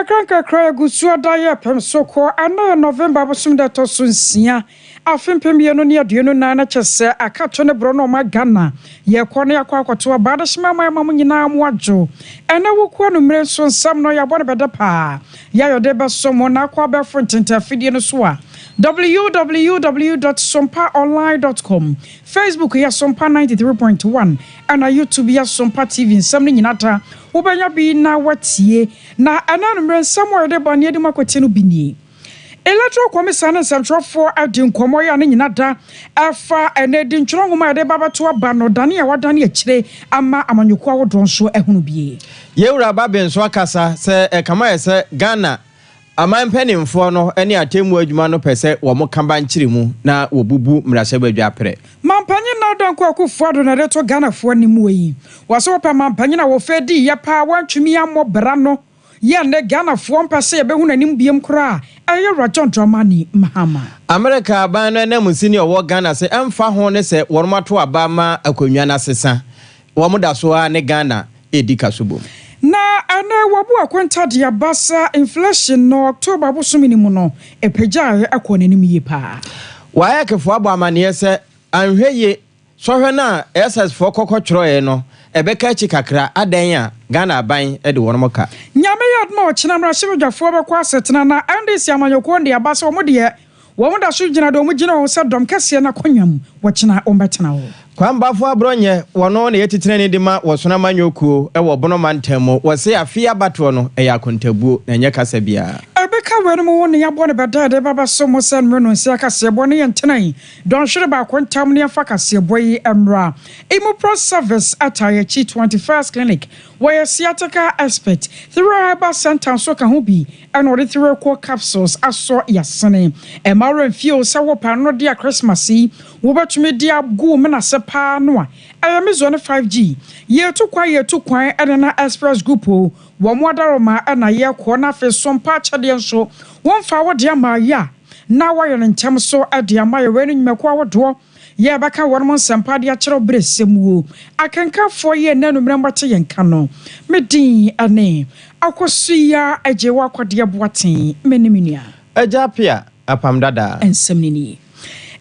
Kanka cry gusua daya pem soko ana November bosum da to sunsia afempem ye no ne aduenu na na kyese akato ne bro no ma Ghana ye kɔ ne yakɔ akɔto abadashima mam nyina mu adwo ena wokuo no mre so nsam no ya bɔ ne bɛda pa ya yode besomo na akɔ abɛfo ntentafidie no so a www.sompaonline.com Facebook ya Sompa 93.1 and YouTube ya Sompa TV nsam ne nyinata wobanya bi na watie na ananumre nsam wo de bɔne de makote no binie Electoral Commission and Central for Adin Komoya and Yinada Alpha and Edin Chonguma de Baba to a bano Dania Wadani Chile Ama Amanyukwa don't show a hunubi. Yura Babin Swakasa say a Kamaya say Ghana a man penny for no any attempt word mano per se or more Kamban Chirimu na Wobubu Mrasebe Japre. Mampanya now don't go for the Reto Ghana for Nimui. Was open Mampanya will fedi Yapa want to me a more brano. Ye ne Ghana for per se be hun anim biem kra. Ayo Rajon Dramani Mahama. America bana na musini owo Ghana se emfa ho ne se wormato abama akonwa na sesa. Wo moda so a ne Ghana edika sobo. Na ana wabu akwenta dia basa inflation no October bosomini mu no epeja akonanim yi pa. Wa yakefo abo amane se anhweye sohwe na SS for kokotwroe no ebeka chi kakra adan a Ghana aban e de wormoka. Nyame yadma ochina mrashibdwafo be kwa setena na andesi amanyoko ndi abasa omode wo da so gina do mu gina wo se dom kase na konwam wo china ombetena wo. Kwambafo abronye wono na yetitene ne dima wosona manyokuo e wo bono mantemo wo se afia bato no e yakontabuo na nye kasa bia. Ebeka wenu mo ne yabo ne beda de baba so mo sen mreno nsia kase bo ne yentenan don hwere ba kwantam ne afa kase boyi emra emu pro service ataye chi 21st clinic where sciatica expert through herbal center so ka ho bi and or through core capsules aso yasene e maro feel se wo pa no dia Christmas yi wo betumi dia gu me na se pa no a ayamizo ne 5G ye to kwan na express group o wo modaroma na ye ko na fe Sompa chade nso won fa wo dia ma ya na wa ye ntem so ade ma ye wenu nyimako awodo ye baka wormo sempa dia kyerɛ bresemu akenka fo ye nanu mrembate yenka no medin ane akosuya ajewa kwade boaten menimia ajapia apamdada ensemnini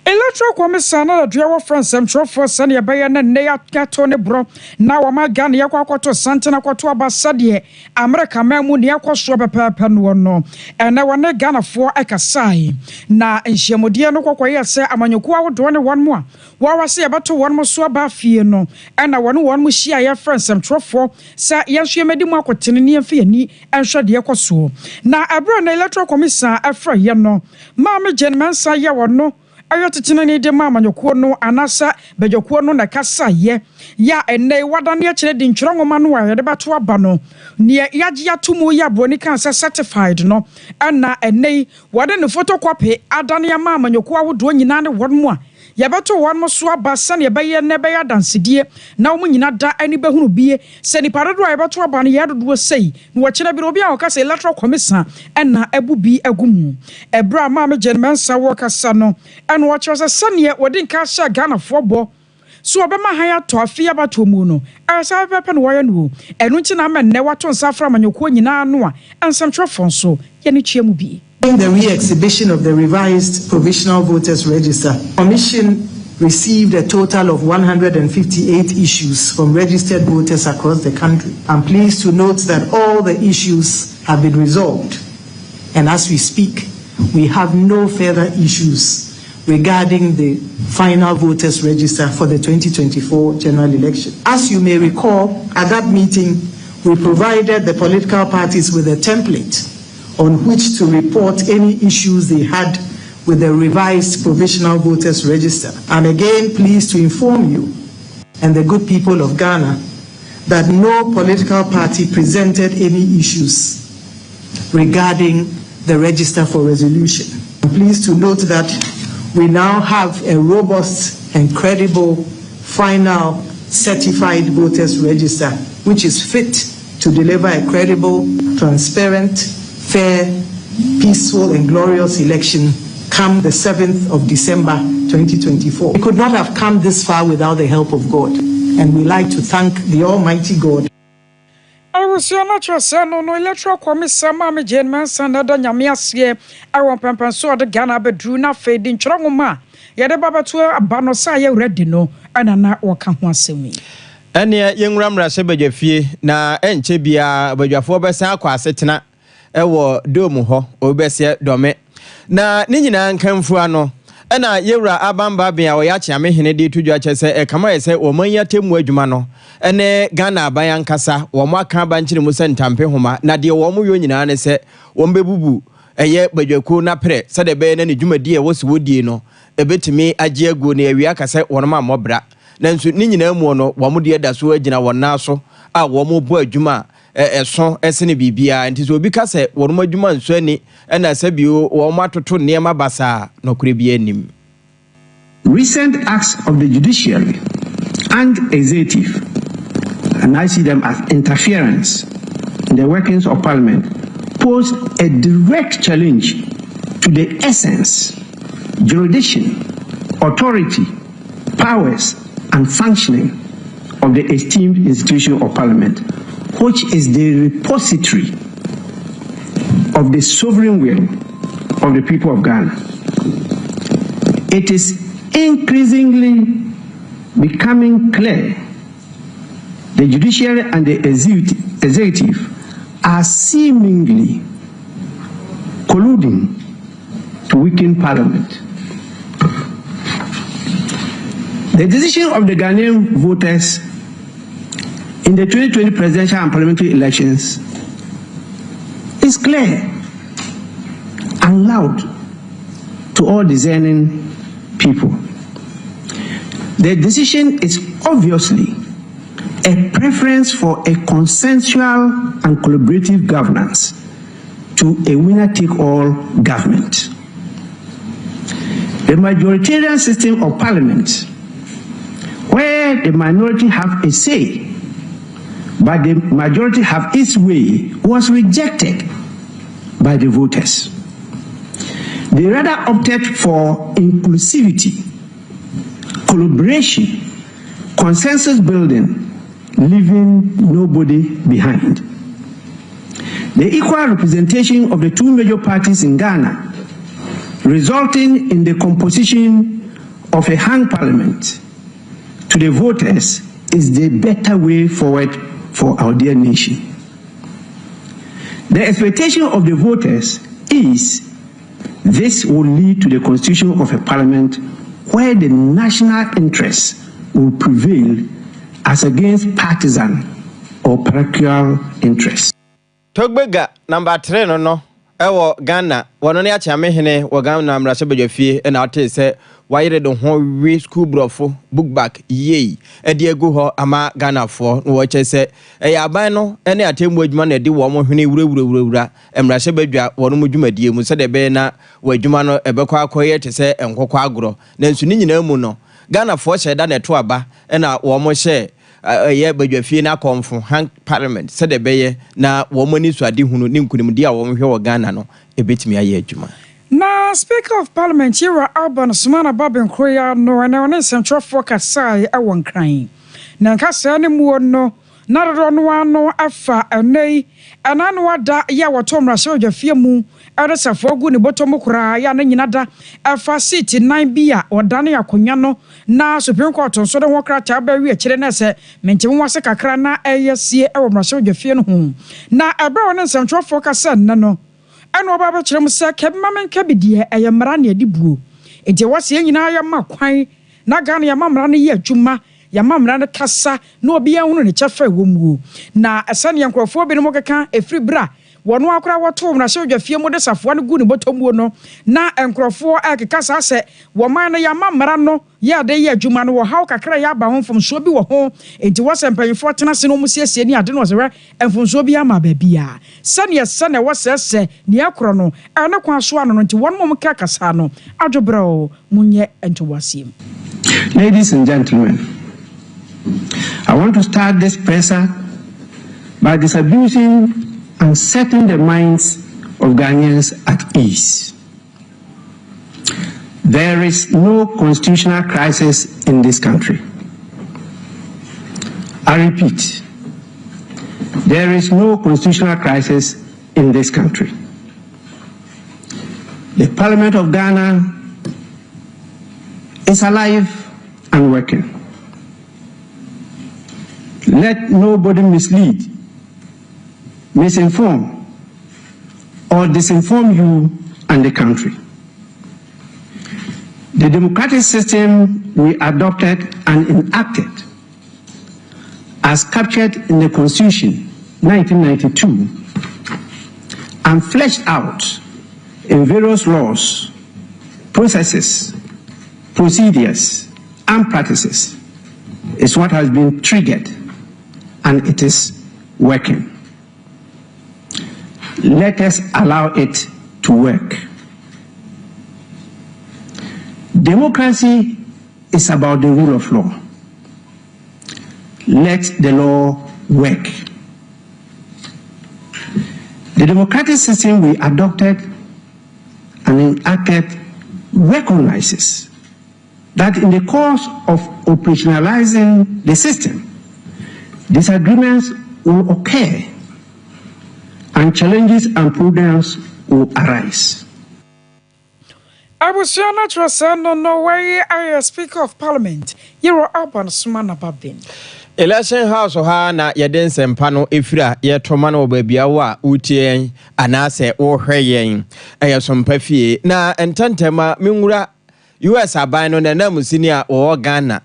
Electoral Commission na duawo France Central for Sania Bayan na ne yato ne bro na wa ma Ghana yakwakoto santena kwato abasade America mamu ne yakwaso pepepe no no ene wone Ghana fo ekasai na nhyiamodie no kwakwaye se amanyoku awodo ne won mo a wawase yebeto won mo so aba fie no ena won mo hia ya France Central for sa yenso yemedi mu akotene ne yemfe yani enhwede yakwaso na abro na Electoral Commission afra ye no ma me genmensa ye wono ayotitine ni de mama nyokuo no anasa bejokuo no na kasa ye ya ene wadane a kire di ntwerongoma no wa de bato aba no ne yagia tumu ya broni kan certified no ana ene wade ne photocopy adane mama nyokuo awodo nyina ne won mu a yabeto won mo so aba sane yebeye ne be yadansedie na wo nyina da ani behunu bie se ni parado a yabeto aba no yadodo sei no wo kire bi obi a wokasa Electoral Commission na ebubi agumu ebra ma me genmensa wo kasa no eno wo kire se sane wodi nka sha Ghana fo bo so obema han ya to afia bato mu no asa pepe no wo no enu nchi na me ne wato nsa fra manyoko nyina no a ensam twefon so ye ne chiamu bi. In the re-exhibition of the revised provisional voters register, Commission received a total of 158 issues from registered voters across the country. I'm pleased to note that all the issues have been resolved. And as we speak, we have no further issues regarding the final voters register for the 2024 general election. As you may recall, at that meeting, we provided the political parties with a template on which to report any issues they had with the revised provisional voters register. I'm again pleased to inform you and the good people of Ghana that no political party presented any issues regarding the register for resolution. I'm pleased to note that we now have a robust and credible final certified voters register, which is fit to deliver a credible, transparent, fair, peaceful and glorious election come the 7th of December 2024. We could not have come this far without the help of God, and we like to thank the Almighty God. I was your natural son, no electoral commission, Mammy Jane Manson, other Yamias, I want Pampan saw the Ghana, but drew not fading Chongoma. Yet a baba to a banosaya ready no, and I'm not walking once in me. And young Ramra Sebaja fee, na Enchebia, but your four best aquasetina, ewo domuho, obesia dome. Na Nina came fuano. Ena yewra abamba bia oyachi amehene di tuju ache se kama ese omanya temu adwuma no ene Ghana aban kasa wo mo aka banchire mu se ntampe homa na de wo mo yo nyina ne se wo mbebubu eye badwaku na pre se de be na ne dwumadi e wo se wodie no ebetimi agye agu na awia kase wo ma mobra na nso ni nyina mu no wo mo de da so agina wo na so a wo mo bo adwuma eso esene bibia nti so obi kase wo mo adwuma nso ani ena sabio wo mo atoto niema basa no kure bia nim. Recent acts of the judiciary and executive, and I see them as interference in the workings of Parliament, pose a direct challenge to the essence, jurisdiction, authority, powers, and functioning of the esteemed institution of Parliament, which is the repository of the sovereign will of the people of Ghana. It is increasingly becoming clear the judiciary and the executive are seemingly colluding to weaken Parliament. The decision of the Ghanaian voters in the 2020 presidential and parliamentary elections is clear and loud to all discerning people. The decision is obviously a preference for a consensual and collaborative governance to a winner-take-all government. The majoritarian system of parliament, where the minority have a say, but the majority have its way, was rejected by the voters. They rather opted for inclusivity, collaboration, consensus building, leaving nobody behind. The equal representation of the two major parties in Ghana, resulting in the composition of a hung parliament, to the voters is the better way forward for our dear nation. The expectation of the voters is this will lead to the constitution of a parliament where the national interests will prevail as against partisan or parochial interests. Togbega number 3 no ewo Ghana wono ne acha mehene wo Ghana mrase badwafie na ate se wayere de ho wi school brofo book back yei e de egu ho ama Ghana fo no wo che se aban no ene atemu adwuma na de wo mo hwene wura mrase badwa wono mo dwumadie mu se de be na wo adwuma no ebekọ akoye te se enkokọ agro na nsu ni nyina mu no Ghana fo sheda na to aba na wo mo she ye badwafie na konfo hang parliament se de be na wo mo ni suade hunu ni nkunimdi a wo mo hwe wo Ghana no ebetimi aye adwuma. Na Speaker of Parliament here Alban Sumana Babin Koya no and on central focus sai I won crying. Na nkasa ne mu no na ro no ano afa enei anano da ya wotom rasho dwafie mu eresafo gu ne botom kura ya na nyina da afa seat 9 bia odane akonya no na Supreme Court so de ho krata ba wi akire na se mentim wase kakra na eyesie e wo rasho dwafie no ho na ebe on central focus na no eno baba kire mu se kebma menka bidie eyemra na edibuo enti wase nyina ya makwan na Ghana ya mamra ne ye adwuma ya mamra ne kasa na obi ahunu ne chefa wo mu na asane yankrofo bi no mokeka efri bra wono akora woto na hye odwafie mu de safo ne gu ne botomuo no na enkrofo akeka sa se wo man na ya mamra no ya de ye adwuma no wo haw kakra ya ba honfomso bi wo ho enti wo sempanyfo tena se no mu siesie ni ade no se enfomso bi ama ba bia sane wo sese ne akoro no ene kwa so ano no enti won mom ka kasa no adwobro munye enti wasiem. Ladies and gentlemen, I want to start this presser by disabusing and setting the minds of Ghanaians at ease. There is no constitutional crisis in this country. I repeat, there is no constitutional crisis in this country. The Parliament of Ghana is alive and working. Let nobody mislead, misinform, or disinform you and the country. The democratic system we adopted and enacted, as captured in the Constitution 1992 and fleshed out in various laws, processes, procedures, and practices, is what has been triggered, and it is working. Let us allow it to work. Democracy is about the rule of law. Let the law work. The democratic system we adopted and enacted recognizes that in the course of operationalizing the system, disagreements will occur and challenges and problems will arise. I was your natural son, no way. I am Speaker of Parliament. You are urban Sumana Babin. Election House ha na yɛde nsɛmpa no efira yɛtɔma no baabia wa utien anase wo hwɛyen ɛyɛ Sompa fie na entantema menwura US aban no na namusini a wo Ghana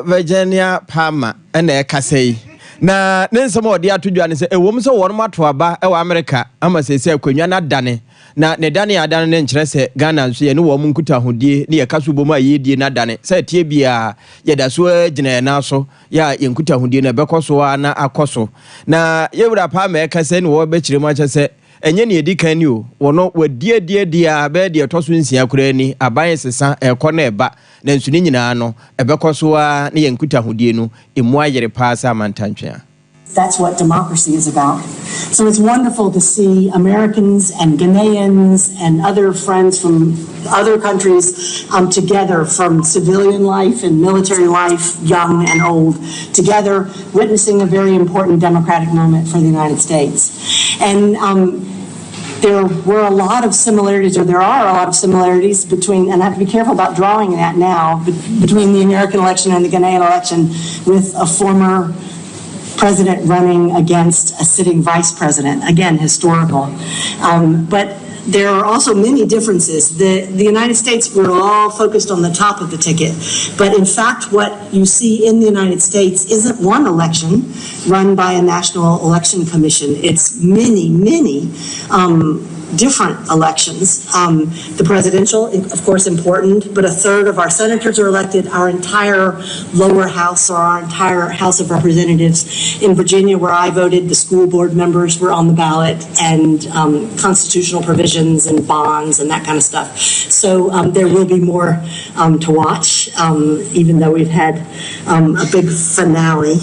Virginia Palmer na ɛkasɛyi na ne nsɛm a ɔde atodwa ne sɛ ɛwom sɛ wɔn mato aba ɛwɔ America ama sɛ akonnwa na dane na ne dane adane ne nkyerɛ sɛ Ghana nso yɛ ne wɔ mu nkuta hodie ne yɛka so bom a yɛdie na dane sɛ tie bia yɛda so gyina na so ya yɛnkuta hodie na bɛkɔ so na akɔ na yɛwura pa ma ɛka sɛ ne wɔ bɛkyerɛ mu akyɛ sɛ ɛnyɛ ne yɛdi kan ni o wɔno wadie a bɛ de ɛtɔ so nsia kora ni aban sesa ɛkɔ na ɛba na nso ne nyinaa no ɛbɛkɔ so ne yɛnkuta hodie no emu ayere pa sa amantantwea. That's what democracy is about. So it's wonderful to see Americans and Ghanaians and other friends from other countries together, from civilian life and military life, young and old, together witnessing a very important democratic moment for the United States. And there were a lot of similarities, or there are a lot of similarities between, and I have to be careful about drawing that now, between the American election and the Ghanaian election, with a former president running against a sitting vice president, again, historical. But there are also many differences. The United States, we're all focused on the top of the ticket. But in fact, what you see in the United States isn't one election run by a national election commission. It's many, many different elections. The presidential, of course, important, but a third of our senators are elected. Our entire lower house, or our entire House of Representatives in Virginia, where I voted, the school board members were on the ballot, and constitutional provisions and bonds and that kind of stuff. So there will be more to watch, even though we've had a big finale.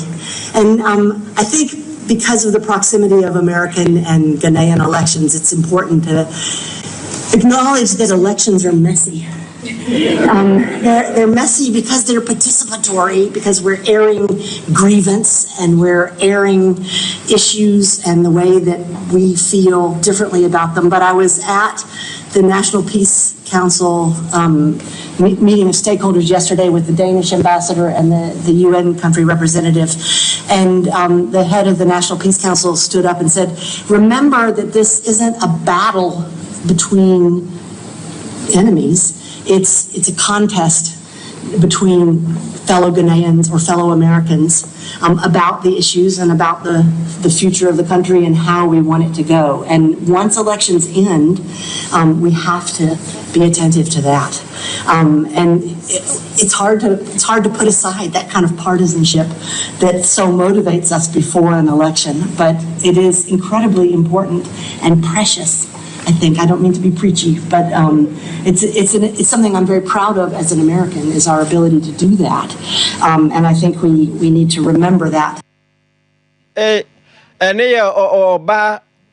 And I think because of the proximity of American and Ghanaian elections, it's important to acknowledge that elections are messy. They're messy because they're participatory, because we're airing grievance and we're airing issues and the way that we feel differently about them. But I was at the National Peace Council meeting of stakeholders yesterday with the Danish ambassador and the UN country representative. And the head of the National Peace Council stood up and said, remember that this isn't a battle between enemies. It's a contest between fellow Ghanaians or fellow Americans about the issues and about the future of the country and how we want it to go. And once elections end, we have to be attentive to that. And it's hard to put aside that kind of partisanship that so motivates us before an election, but it is incredibly important and precious. I think, I don't mean to be preachy, but it's something I'm very proud of as an American, is our ability to do that. And I think we need to remember that. Ba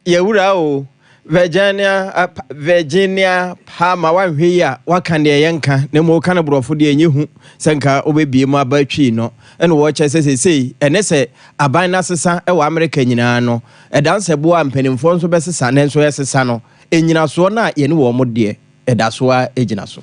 yewura o Virginia Palmer wan hia waka ne yenka ne mo kana brofo de enyihu senka obebie mu abatwi no ene wo che sesei ene se aban na sesa e wa America nyina no e danse bo ampanimfo nso besesa ne nso yesesa no enyina so na ye ne wo mo de e da so a ejina so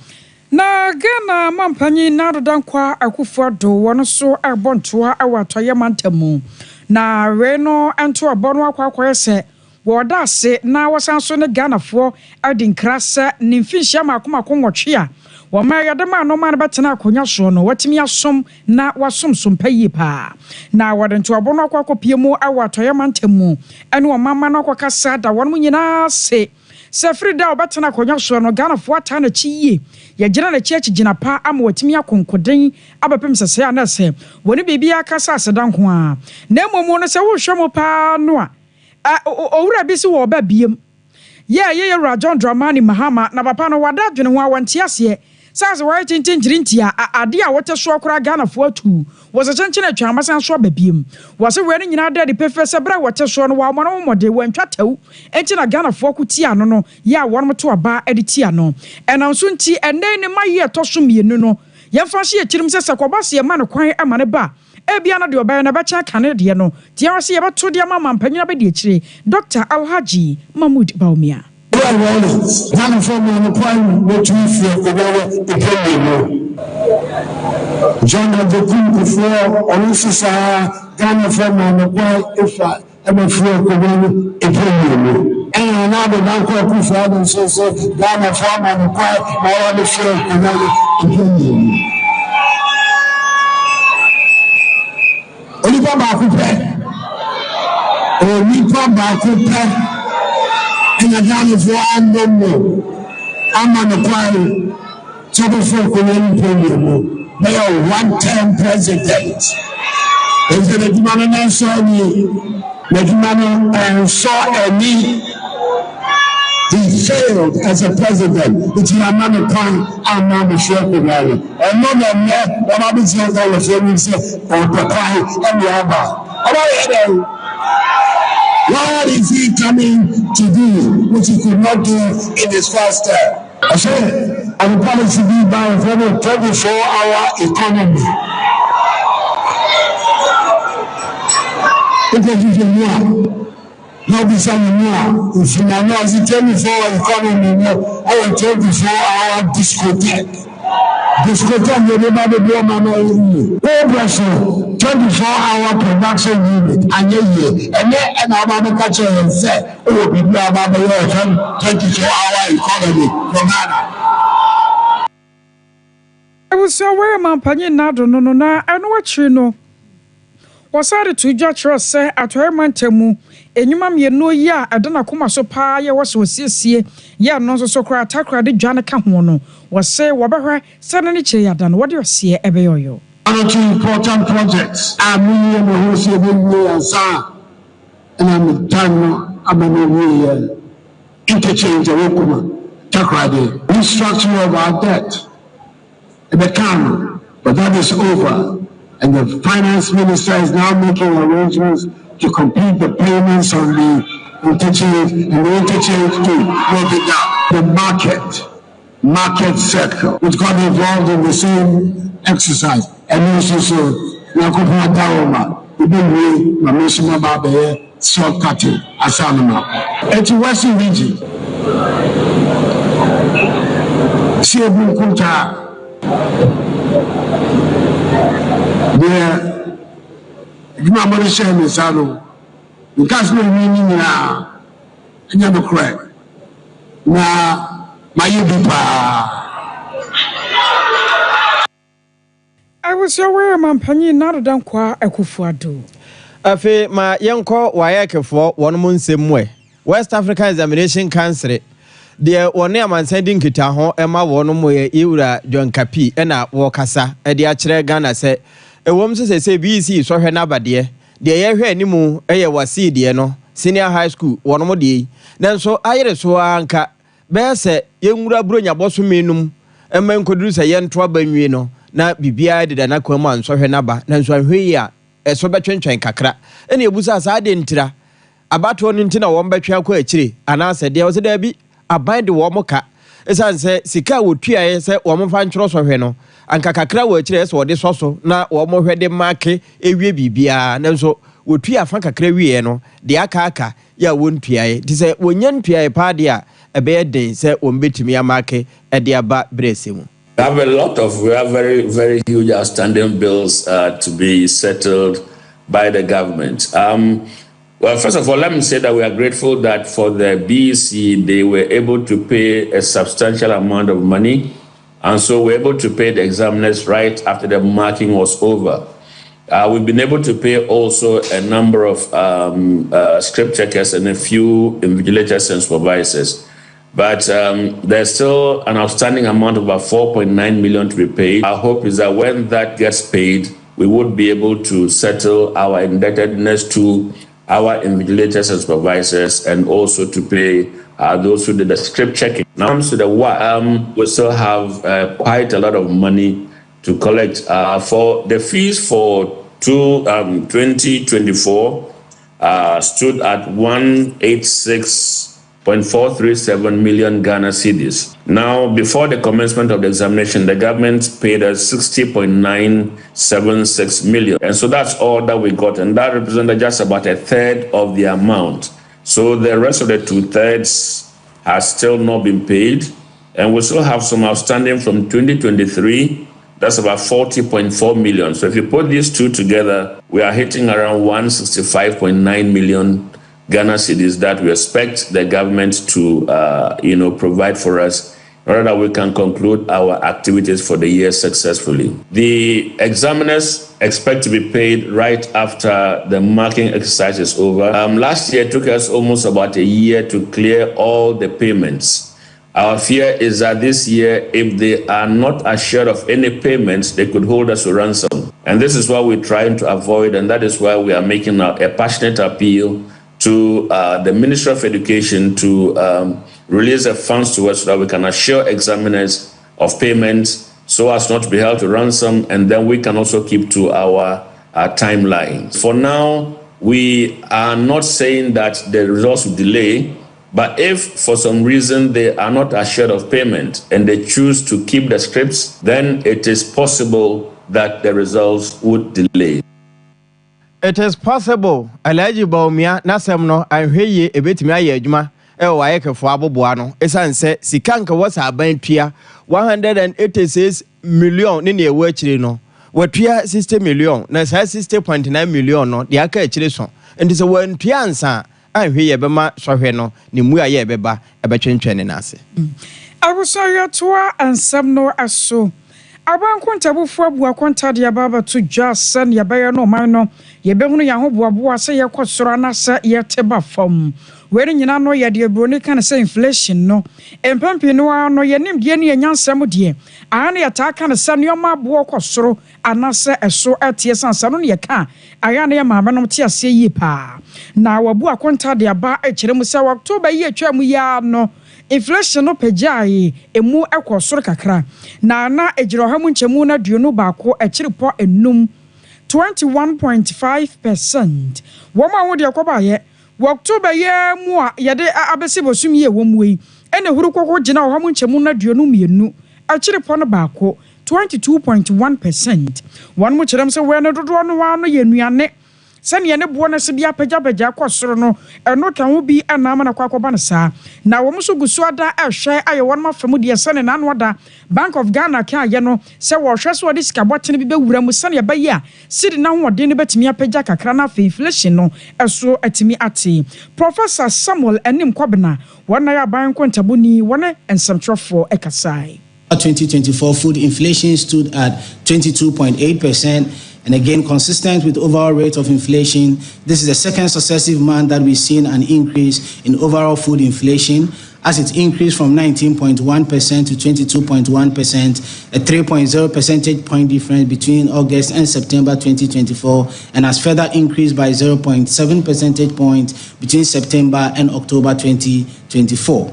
na Ghana mampanyi na dodankwa akufo do wono so ebontoa awatoye mantamu na we no ento abono akwa se woda se na wasanso ne Ghanafoɔ adinkrasa ne mfinhia makoma konwotwe a wo ma yadema no ma betena akonya so no watimi asom na wasomsom payi pa na wodento abono akwa mu awatoye mantamu ene wo mama no akokasa da won nyina se Frida obetena akonya so no Ghanafoɔ ata na chiye ya gina na church gina pa ama watimi akonkoden abapem sese ana se woni bibia kasa asedan ho a na momo no se wo hwemo pa no a owura bi si wo ba biem ye Rajon Dramani Mahama na papa no wada dwene ho awonte ase sase wo tintinjirinti ade a wote so akora Ghanafoɔ atu wo se chenchene atwa amasan so ba biem wo se we ne nyina de pefe se bra wote so no wa mo no mode wantwa taw enti na Ghanafoɔ ku ti ano no ya won to aba ade ti ano enam so nti enen ne maye to so mienu no yemfa hye akirim se kwabase ma ne kwan ama ne ba ebia na de obaye na becha kane de no dia wase ye beto de mama mpanyina be de akire Dr. Alhaji Mahmoud Baumia Ghana from the prime what we feel the John of the Queen before Olusisa Ghana from the boy if I am a free and now the bank of and so Ghana from and the boy more on the show Oliver Bakupe and the Ghana for no I'm on the party. Trouble for Korean Premium. They are one-term presidents. If the Gimana saw me, the Gimana saw me. He failed as a president. It's my man point. I'm not a sure and not a man. What I was saying, all the things or Papa and the other. What is he coming to do, which he could not do in his first term? I said, I'm going to be by a 24-hour economy. Because you can not be some more. If you are not 24-hour economy, I will 24-hour discotheque. Discotheque, you never be on my own. 24-hour production unit. And then I'm catch and say, oh, we know about the 24-hour economy from Ghana. I was so aware, man, Panya Nado, no, I know what you know. Was I to judge us, say, at her mantemu, and you mammy no ya, I don't know come so pa, ya was see, ya no so cry, attacker, the Jana Camono, was say, Wabara, suddenly chair done, what do you see, Ebeoyo? One or two important projects. I'm in the house of and I'm done. I'm a interchange of Okuma, Takrade, restructuring of our debt. The can, but that is over. And the finance minister is now making arrangements to complete the payments on the interchange and the interchange to make it down. The market sector, which got involved in the same exercise. And also so, Nakuma Dawoma, the big way, Mamishima Babe, shortcutting, Asanama. It's a Western region. Shebu Kuta. There, you know, I'm going to share this. I know. Because no meaning now, and you're correct. Now, my Yubipa. I was aware, man, Panya Nado Dankwa, Akufuado. Afe ma yenko wayekefo wono nsemmwe West African Examination Council de wone amansending kita ho ema wono moye iwura John Kapi ena wo kasa e de akire Ghana se ewom se BC so hwe na bade de ye hwe animu eye WASSCE de no senior high school wono mo de nanso ayere so anka be se yenwura bronya boso menum ema nkoduru se yento abanwie no na bibia de na kwam anso hwe na ba nanso ahwe ya eso betwentwen kakra ene ebusa sa de ntira abato no ntina wo mbetwa kwa akire anase de wo se da bi aban de wo moka esan se sika wotuae se wo mfa ntworo so hwe no anka kakra wo akire se wo de soso na wo mo hwe de make ewie bibia na nso wotua fa kakra wie no de aka ya wontuae ti se wonyantuae pa de a ebe de se wo mbetumi amake e de aba bresemu. We have very, very huge outstanding bills to be settled by the government. Well, first of all, let me say that we are grateful that for the BEC, they were able to pay a substantial amount of money. And so we're able to pay the examiners right after the marking was over. We've been able to pay also a number of script checkers and a few invigilators and supervisors. But there's still an outstanding amount of about 4.9 million to be paid. Our hope is that when that gets paid, we would be able to settle our indebtedness to our invigilators and supervisors, and also to pay those who did the script checking. Now, to the we still have quite a lot of money to collect. For the fees for 2024 stood at 186.437 million Ghana cedis. Now, before the commencement of the examination, the government paid us 60.976 million. And so that's all that we got. And that represented just about a third of the amount. So the rest of the 2/3 has still not been paid. And we still have some outstanding from 2023. That's about 40.4 million. So if you put these two together, we are hitting around 165.9 million Ghana cedis that we expect the government to, provide for us in order that we can conclude our activities for the year successfully. The examiners expect to be paid right after the marking exercise is over. Last year, it took us almost about a year to clear all the payments. Our fear is that this year, if they are not assured of any payments, they could hold us to ransom. And this is what we're trying to avoid, and that is why we are making a passionate appeal to the Ministry of Education to release the funds to us so that we can assure examiners of payments so as not to be held to ransom, and then we can also keep to our timeline. For now, we are not saying that the results will delay, but if for some reason they are not assured of payment and they choose to keep the scripts, then it is possible that the results would delay. It is possible. Alhaji Baumia nasemno ahweye ebetimi aye adwuma e wo ayekefo aboboa no esanse sikanka wasa abantua 186 million ne ewo akire no watua 60 million na 60.9 million no de aka akire so enti se wantua ansa ahweye bema sohwe no ne mu aye beba ebetwentwene nase abusoyo toa ansam no aso abankontabufu abu akontade ababa to jasan yabaye no man no yebehunu yahoboaboa se yekosoro na se yeteba fam were nyina no yede broni kan se inflation no empampi no ano yenim de ne yanyansam de ana yata kan se neoma abo kosoro anase eso atie sansa no ye ka aya na ye maamenom te ase yi pa na wabu akontade aba akirem se October yi atwam ya no inflation no pejai emu ekosoro kakra na ejiro nchemu na duonu baako akiripo enum 21.5%. Woma wo de akoba ye October ye mu a ye de abesi bosum ye womu yi ene huru kokko gina hamu nchemu na duonu mienu akiripo no baako 22.1%. One mu kirem se we ne dodo no wa no ye nuane sane ne bo na se bia pagya kwosoro no eno kan wo bi anama na kwakoba ne saa na wo muso gusu ada ehwe aye won mafamu de sane na no da Bank of Ghana ka ye no se wo hwe so de sika botene bi bewura mu sane ba yi a sidi na hoode ne betimi apagya kakra na fa inflation no eso atimi ate Professor Samuel Anim Kwabena wona ya ban kontabuni wona ensamtrofo ekasai 2024 food inflation stood at 22.8%. And again, consistent with the overall rate of inflation, this is the second successive month that we've seen an increase in overall food inflation, as it increased from 19.1% to 22.1%, a 3.0 percentage point difference between August and September 2024, and has further increased by 0.7 percentage points between September and October 2024.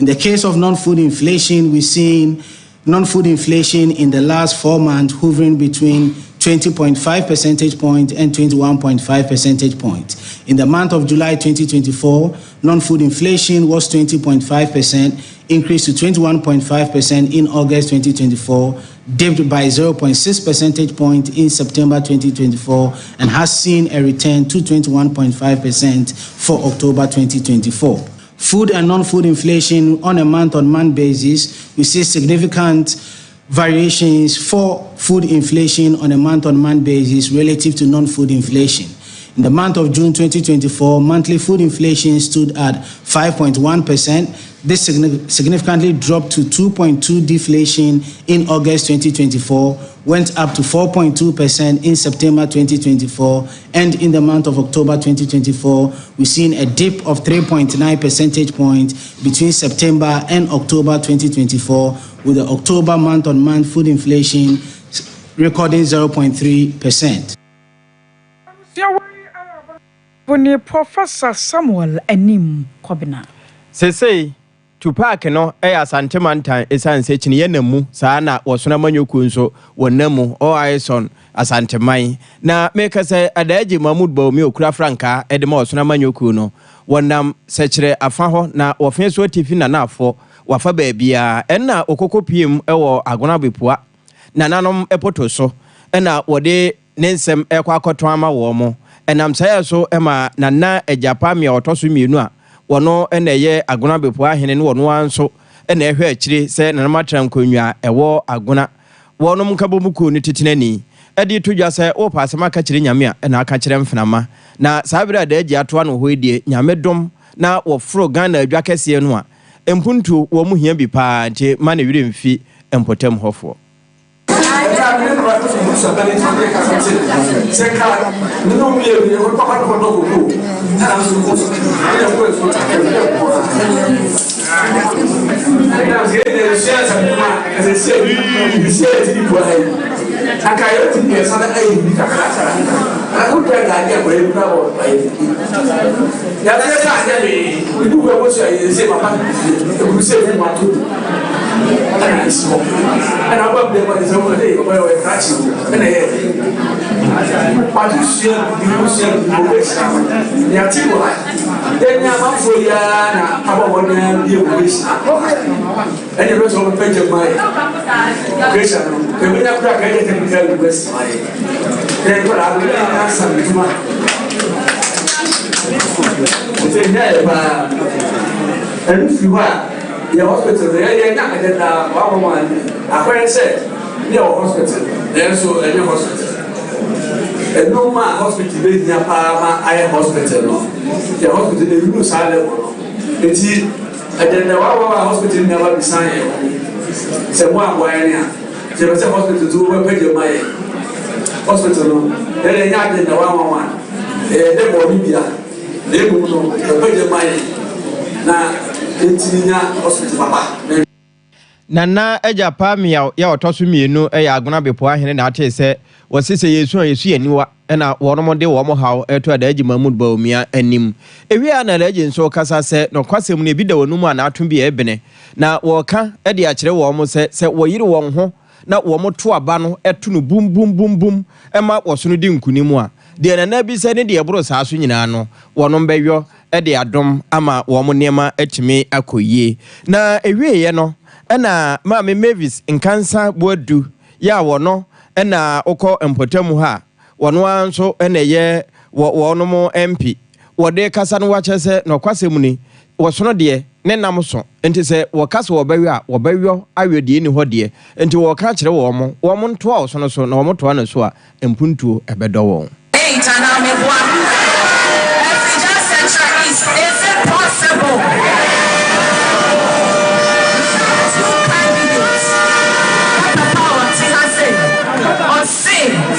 In the case of non-food inflation, we've seen non-food inflation in the last 4 months hovering between 20.5 percentage point and 21.5 percentage point. In the month of July 2024, non-food inflation was 20.5%, increased to 21.5% in August 2024, dipped by 0.6 percentage point in September 2024, and has seen a return to 21.5% for October 2024. Food and non-food inflation on a month-on-month basis, we see significant variations for food inflation on a month-on-month basis relative to non-food inflation. In the month of June 2024, monthly food inflation stood at 5.1%. This significantly dropped to 2.2% deflation in August 2024, went up to 4.2% in September 2024, and in the month of October 2024, we've seen a dip of 3.9 percentage points between September and October 2024, with the October month-on-month food inflation recording 0.3%. Professor Samuel Enim Kobina. Say Tupac no Asante Mantan esan se chini yenemu saa na wasona manyoku nso wonemu o Aison Asante Mai na meka se adaji Mahmoud Baomi okura franka edema wasona manyoku no wonam sekire afa ho na wofen so tifi na afo wafa baabia enna okoko piem ewo agona bepua na nanom epoto so ena wode nensem ekwa akoto ama wo mo enam saya so ema nana ejapam ya otoso mienu a wono ena ye agona bepua hene no wono anso ena ehwe akire se nanamatra konwa ewo agona wono mkabomuku ni titinani edi todwa se wo pasema ka kire nyame a ena aka kire mfenama na sabira da agi ato ano hoedie nyame dom na wo fro Ghana adwa kese no a empuntu wo mu hia bi pa nti ma na wire mfi empotem hofo the hospital, they are not at I said, hospital, there's so any hospital. And no man hospital, they near Parma, I hospital. The hospital, they lose silent. It's and then the hospital never be signed. Say one way, there was a hospital to pay your money. Hospital, then they had the 111. They were Libya, they will pay your money. Now, Nana eja pamia ya otoso mienu ya agona bepo ahene na ate se wasese yesu yeniwa na wonomode wo mo haw eto adaji Mahmoud Baomi anim ewi ana adaji nso kasa se no kwasem ne bi da wonum ana atom bi ebene na wo ka ede a kire wo mo se wo yire won ho na wo mo to aba no eto no bum bum bum bum ema wo so no di nkunimu a de nana bi se ne de ebro saa so nyina no wonom bewyo ede adom ama wo mo nema atimi akoyie na ewieye no ena Mame Mavis nkansa boadu ya wono ena okọ empotamu ha wono anso ena ye wono mo MP wode kasa no wachese no kwasem ni wosono de ne namso enti se wokasa wobawi a wobawio awedie ni hode enti woka kire wo mo nto a wosono so na wo moto na so a empuntuo ebedo wo Is it possible?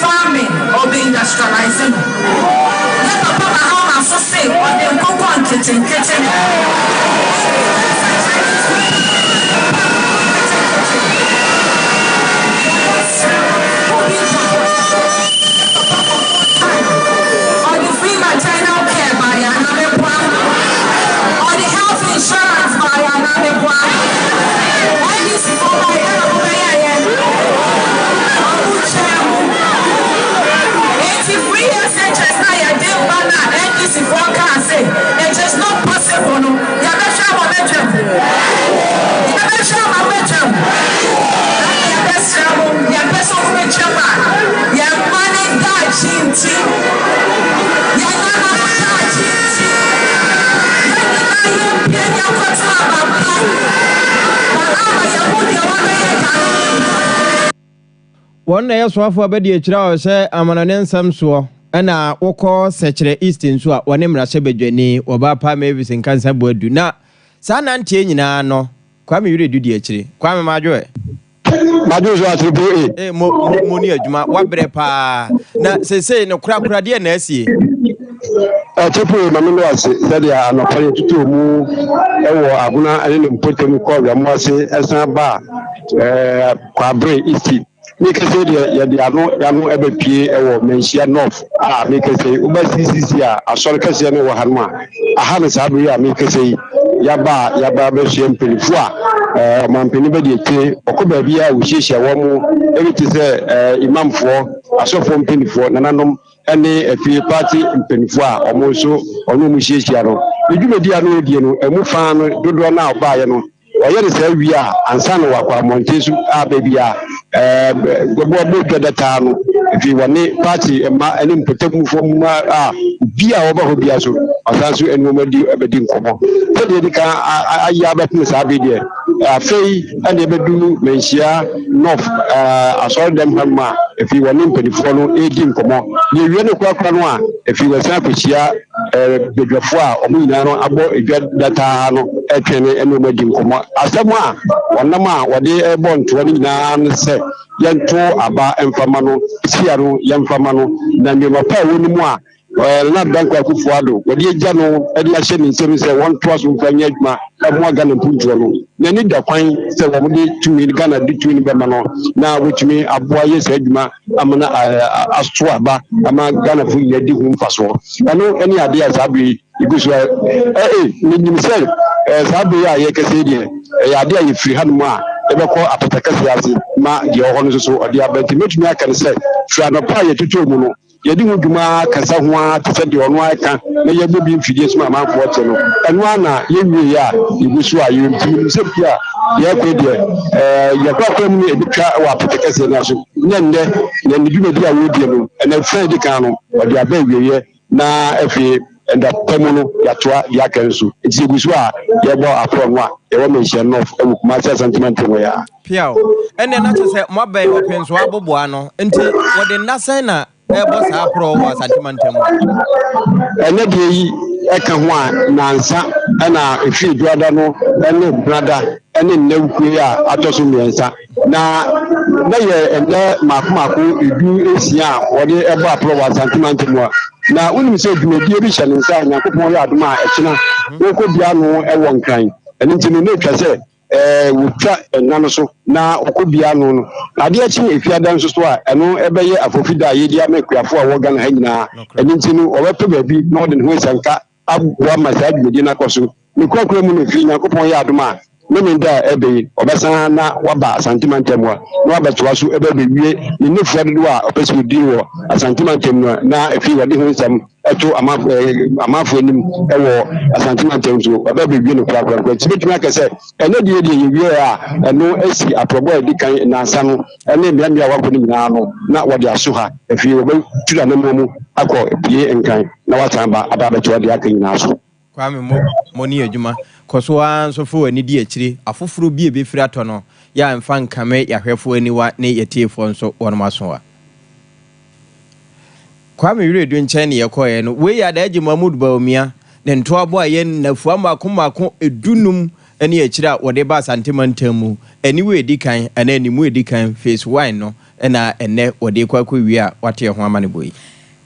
Farming or being industrializing. Let the papa how so say or them go on kitchen. Or the free maternal care by another one na yɛsoafo abɛdi akyira o sɛ amanane nsɛm soɔ ɛna wokɔ sɛkyerɛ east nso a wɔne mmarahyɛ badwani wɔba pa Mavis nkansa boadu na saa nantie nyinaa no Kwame yure dudi akyire Kwame madwoe so atribu mo ni adwuma wabrɛ pa na sesei no kura de na asie atribu ma me no ase sɛdeɛ anɔpare tutu mu ɛwɔ agona ane ne mpotem kɔ wɛmo ase ɛsan ba kwabre east me can say yano ebepie ewo menhia north me can say uba CCC a asore kase ne wo hanma aha ne sabri a me can say yaba be hye mpelifu a mampeni be de tie okoba bia wo hyehyia wo mu ebiti se imamfo asofo mpelifu nananom ene efi party mpelifu a omo so onu mu hyehyia no edwumedi a no edie no emu fa no dodo na oba ye no oye ne say wi a ansa no wakwa montesu a bebia gbogbo data no if you want party ma any protect from bia oba ho bia so asanso enumadi ebedi nkomo so de ka aya betu sabe de afei ane bedu menhia north asol dem hamma if you want mpedifo no edi nkomo ye wie ne kwakwa no a if you want apechia bedwafo a omo nyina no abo edwa data no etwene enumadi nkomo asem a wonam a wode ebo nto ne nyina no se yanto aba emfama no siaro yamfama no na nyoma pa woni mu a na banko akufuado wodi agya no edi ahye ni nsem se won to aso mfanya adwuma emo aga na puntuo no na ni da kwan se wo de tumi Ghana de tumi be ma no na wotumi aboa yesa adwuma amana asto aba ama Ghana fu yedi hu mfaso ano eni ade azabi iguso ni nyimsel zabi ya ye kase die ya ade ya firi hanu a ebeko apatakasi ase ma de ho no so ode abenti metumi aka ne se fira no pa ye tutu mu no yedi hu dwuma kasa ho a tese de ono aka na ye bobi mfidie so ma manfo ote no eno ana ye wie ya iguso a ye ntumi se pia ye kwe de ye kwa mu editwa wa apatakasi na so nyende na nidwuma di a wodie no na fira di kan no ode aba wie na efi enda temuno yatoa yakensu itsigusu a yebo apronwa ewo menhia no ewukuma se sentiment no ya piao ene na tse mobai openso aboboa no nti wode nasan na ebo sa apro wa sentiment mu ene de yi eka ho a nansa na efi duada no ene brada ene nnewku a atoso miensa na ye ende makomako edu esia wode ebo apro wa sentiment mu na unim se dwumedie bi hyɛ nsa Nyankopɔn yɛ adom a ɛkyena woko bia no ɛwɔ nkran ɛno nti no netwa sɛ wotwa ɛna no so na woko bia no ade akyi efiada nso so a ɛno ɛbɛyɛ afofida a yɛdi amakuafo a wɔga na ha nyinaa ɛno nti no ɔbɛpɛ baabi na ɔde ne ho sanka aboa ma saa dwumedie no akɔ so ne kwakura mu no fi Nyankopɔn yɛ adom a memenda ebe obesan na waba sentimentem wa na wabetoa so ebe bewie ni nefua dodo a opesi di wo sentimentem na efi wade ho nsam eto amafo anim ewo sentimentem so ebe bewie no kura tibetumi akese ene de yewie a eno esi aprobo edi kan na nsa no ene mmea wako ni nyina no na wade aso ha efi obe tura na mu akọ bie nkan na watamba aba betoa de akan nyina so Kwame mo ni adwuma koso anso fo ani di akire afoforo bi ebefiri ato no ya mfa nkame yahwefo aniwa ne yetiefo nso wonmaso Kwame yure du nchen ne yekoye no we ya da agi Mahmud Bawumia ne nto abo aye nafu amako edunum ani akire wode ba sentimental aniwe edikan ana animu edikan phase 1 no na enne wode kwakwa wi a wate ho amane boyi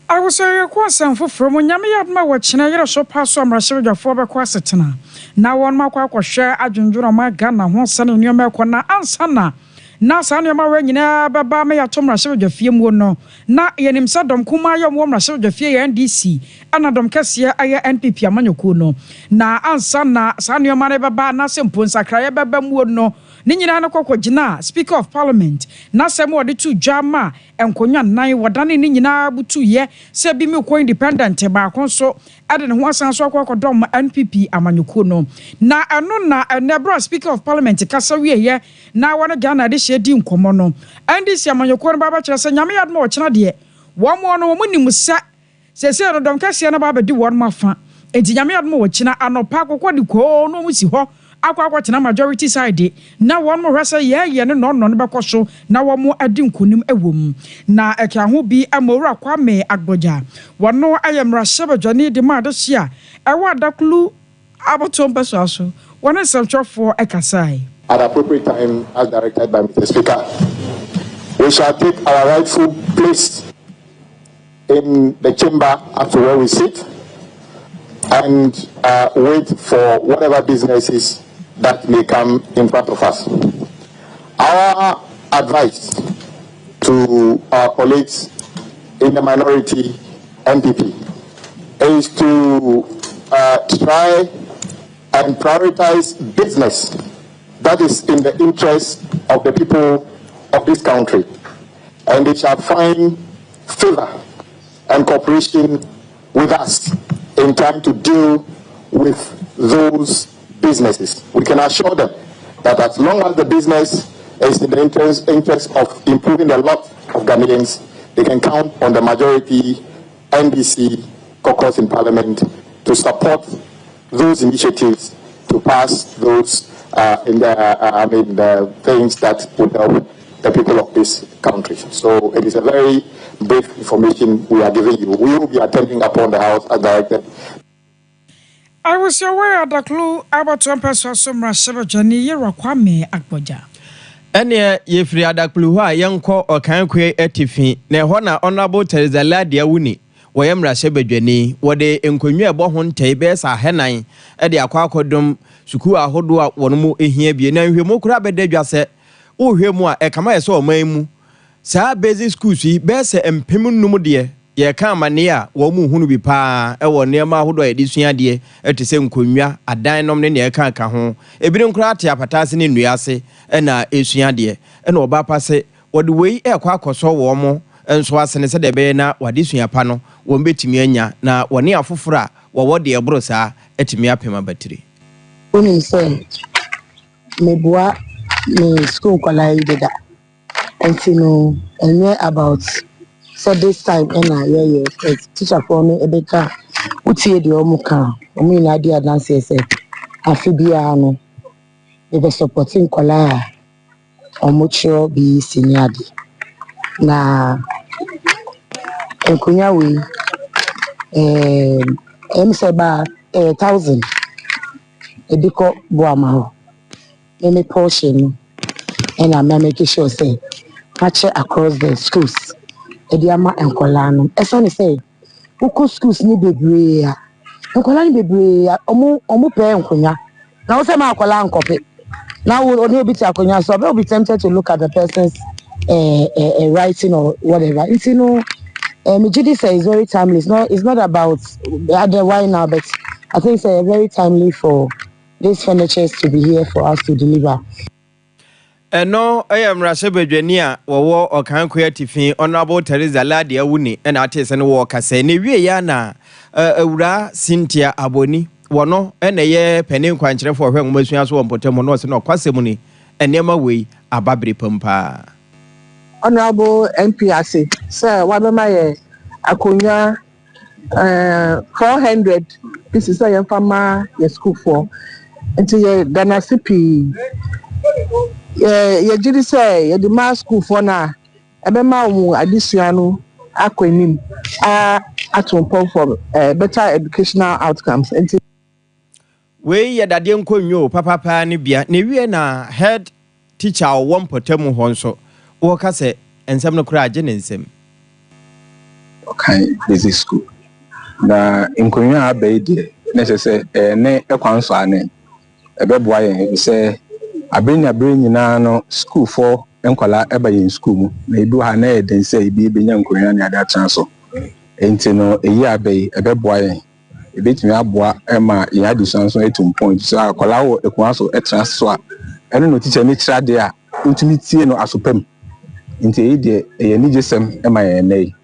I was a question for Nyame yadma watchina yere so paso amrashirjafo be kwasetena na won makwa kwhwe adwundwuro ma Ghana ho sane nneoma ekọ na ansana na sa nneoma we nyina baba me yato amrashirjafie mu no na yenim sadom kuma yom wo amrashirjafie ya NDC ana dom kase aye NPP amanyoko no na ansana sa nneoma ne baba na sempo nsakra ye baba mu no ni nyina na kokogina Speaker of Parliament na sem wode tu dwama enkonwa nan wodane ni nyina butu ye se bi me ko independent ba konso ade ne ho asan so akokodom NPP amanyoko no na eno na enebra Speaker of Parliament kasa wie ye na wona Ghana de hye di nkomo no NDC amanyoko no baba kire se nyame yadma wo kina de wo mo no wo nim sa se no dom kase na baba di won mafa enti nyame yadma wo kina anopa kokodi ko no musi ho akwa tena majority side na won mo hwese ye ne no beko so na wo mo adi nkonim ewom na eka ho bi amowura kwame agboja wono ayemra sebadwane de ma adosia ewa adaklu abotom peso so wono selchofo ekasai at appropriate time as directed by Mr. Speaker. We shall take our rightful place in the chamber up to where we sit and wait for whatever businesses that may come in front of us. Our advice to our colleagues in the minority MPP is to try and prioritize business that is in the interest of the people of this country, and they shall find favor and cooperation with us in time to deal with those businesses. We can assure them that as long as the business is in the interest of improving the lot of Ghanaians, they can count on the majority NDC caucus in Parliament to support those initiatives to pass those the things that would help the people of this country. So it is a very brief information we are giving you. We will be attending upon the House as directed. I was aware that clue about some person somewhere Sebajani Kwame Agboja. Ene ye free adaklu ha yenko okankwe etifi na hona honorable Teresa Ladia Wuni wayemra Sebajani wode enkonwa ebo ho ntai be sa henan e de akwakodom suku ahodo a wono ehia bie na nhwemu kura bedadwa se ohwemu a ekama yese omanmu saa basic schools yi be se empem num de ye ka amane a wo mu hunu bi pa e wo nema ahodo a edisua de etese nkonwa adan nom ne ne ka ka ho ebire nkura ate apatase ne nuase e na esua de e na oba pase wode wei e kwa akoso wo mo enso asene se de be na wadesua pa no wo mbetimi anya na wone afoforo a wo de ebro saa etimi apema batiri Women say, Mebua, me school collide and you know, and about so this time, and teacher for me, a better, uti the omuka, mean idea dance, say, Afibiano, if a supporting collar, or mutual be seniority. Na, and Kunyawi, Seba 1,000. Ebiko Boama, any portion, and I'm making sure say, patch across the schools, Ediama and Colano. As I say, who schools need be brea, and Colani be brea, omu pay and Kunya. Now, some are Colan copy. Now, we'll only be Taconia, so I'll be tempted to look at the person's writing or whatever. It's Mijidi says it's very timely. It's not about the other why now, but I think it's very timely for these furnitures to be here for us to deliver. No, I am Rasebedwania, or Okankwe Tiffin, Honorable Teresa Ladia Wuni, and artist and walker say, Neviana, Ura, Cynthia Aboni, Wano, and a year penny quantre for her most years one potemonos no quasimony, and never way a babri pumpa. Honorable MPRC, sir, what am I? Akunya 400 pieces I am from my school for. Until you Ghana CP, you say the mass school for now. Ebema additional acronym at one for better educational outcomes. We ya dadie nkonyo papa pa ne bia ne wie na head teacher one potemu honso wo ka se ensem no kura age ne ensem. Okay, basic school. Na nkonyo abaide necessary ne ekwanso ane. Ebeboa yen say abenya nyina no school for enkwala eba yen school mu na ebi ha na eden say ebi benya nkonya ne ada chanso enti no eyi abai ebeboa yen ebetimi aboa ema yen addition so 8 point so akwala wo ekwanso etraso a eno no teacher ni kira de a ntimi tie no asopam enti eyi de eye ni jesem ema yen nei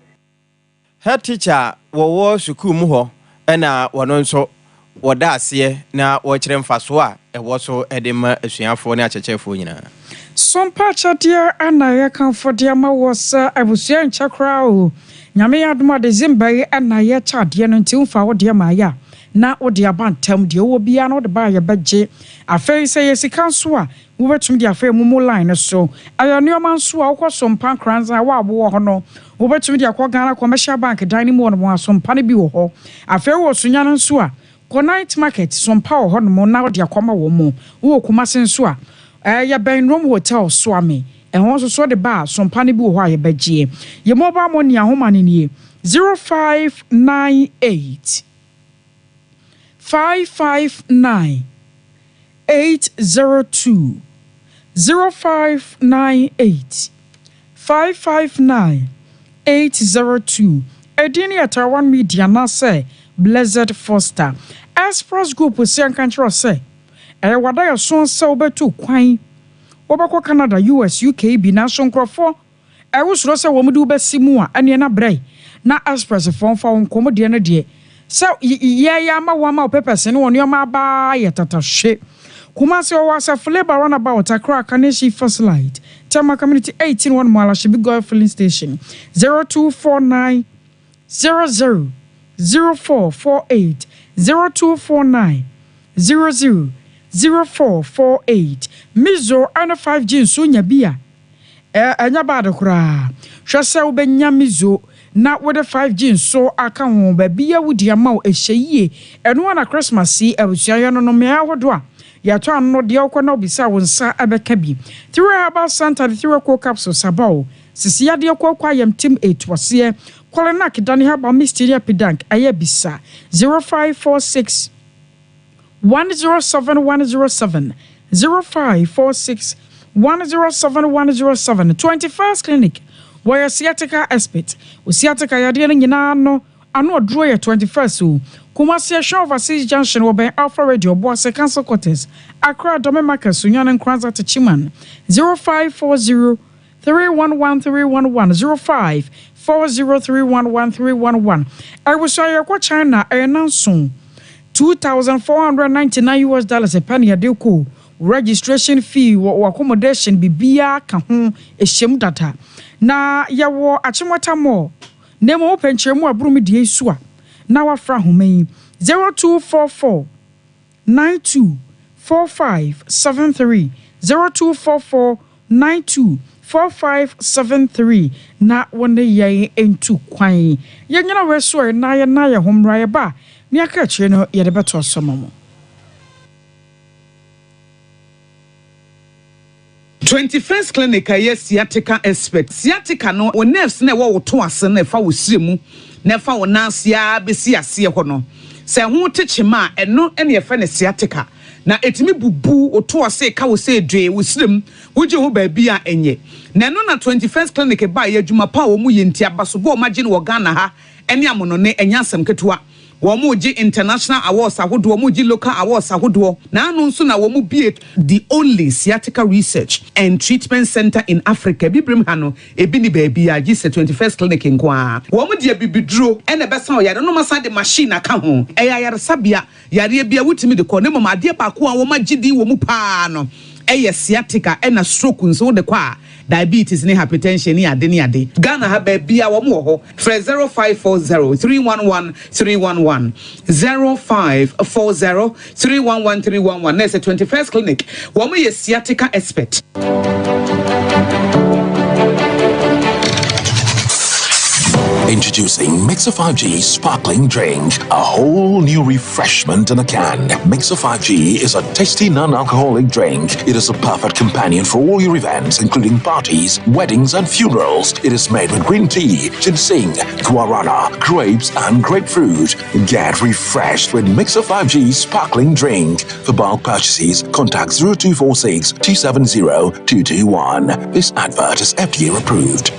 head teacher wo school mu ho ena wono nso woda ase na wo kire mfaso a ewo so edema asuafo ne achechefo nyina Sompa chadia anaya kanfodia ma wosa abusia nchakra o nyame adoma de zimbai anaya chadie no nti mfa wo de ma ya na odi abantam de wo bia na odi ba ye beje afei say yesika so a wo betum de afei mu line so ayo neoma so a wo Sompa kranza wa abo ho no wo betum de akọ Ghana Commercial Bank dining mo no Sompa ne bi wo ho afei wo sunya no so a ko night market Sompa ho no na odi akoma wo mu wo Kumase so a ya ben room hotel so ame ehon so de ba Sompa ne bi wo ho a ye beje ye mobile money ahoma ne nie 0598 559 802 0598 559 802 Edini Atawan Media na say Blessed Foster Express Group say country say wada ya so se obetu kwan obakọ Canada US UK bi na so nkrofo wosoro se wo mudu besimu a ene na brei na Express fonfa wonkomo de na de so ye ama wo ama pepese ne woni oma ba ye tatashe Kumasi was a flavor runabout Accra Kaneshi First Light Tama Community 181 Mala should be Goil Filling Station 0249 00 0448 0249 00 0448 Mizo ana 5G sunya bia anya bad kura hwese ubenya mizo na with the 5G so aka ho ba bia wudi ama o ehye eno na Christmas si abusua no me ahodo ya to anno de okọ na obisa wonsa abeka bi three herbal center the three co capsule sabao sisi ya de okọ yam team 8 wase kwalena kidani herbal mystery pedank aye bisa 0546 107107 0546 107107 21st clinic where sciatica expert o sciatica yade no nyina no ano odro ye 21st so Kumasi Show Overseas Junction will be Alpha Radio WASSCE Council Quarters Accra Dome Market Sunyan and Kranza to Chiman 0540 311 311 0540 311 311 I will show you what China soon $2,499 a penny a deal registration fee or accommodation bibia ka ho ehiem data na yawo achimota mo nemo open chemu abrumi die su a na wafra home 0244 924573 0244 924573 na wone ye entu kwan ye nyina we so na ye homra ye ba ni aka chire no ye de beto somomo 21st clinic aye sciatica expert sciatica no o nerves na wo to ase na fa wo siremu na fa wo nansia besi ase ho no se ho techema eno ene ye fa ne sciatica na etimi bubu o to ase ka wo se dwe wo sirem wo je ho ba bia enye na no na 21st clinic ba ye adwuma pa wo mu ye ntia baso bo magine wo Ghana ha ene amono ne enyasem ketewa Womuji international awards ahodo womuji local awards ahodo na anu nso na womu be the only sciatica research and treatment center in Africa bibrim hano ebi ni baby a gise 21st clinic nkwa womu de bibidro ene besa o yare no masa de machine aka ho eyayare sabia yare bia wutimi de ko ne mama de ba ko a womagidi womu pa no eye sciatica ena stroke nso de kwa diabetes ni hypertension ni ade Ghana ha ba bia wo mo ho 0540 311 311 0540 311 311 na 21st clinic wo mo ye sciatica expert. Introducing Mixer 5G Sparkling Drink, a whole new refreshment in a can. Mixer 5G is a tasty non-alcoholic drink. It is a perfect companion for all your events, including parties, weddings, and funerals. It is made with green tea, ginseng, guarana, grapes, and grapefruit. Get refreshed with Mixer 5G Sparkling Drink. For bulk purchases, contact 0246 270 221. This advert is FDA approved.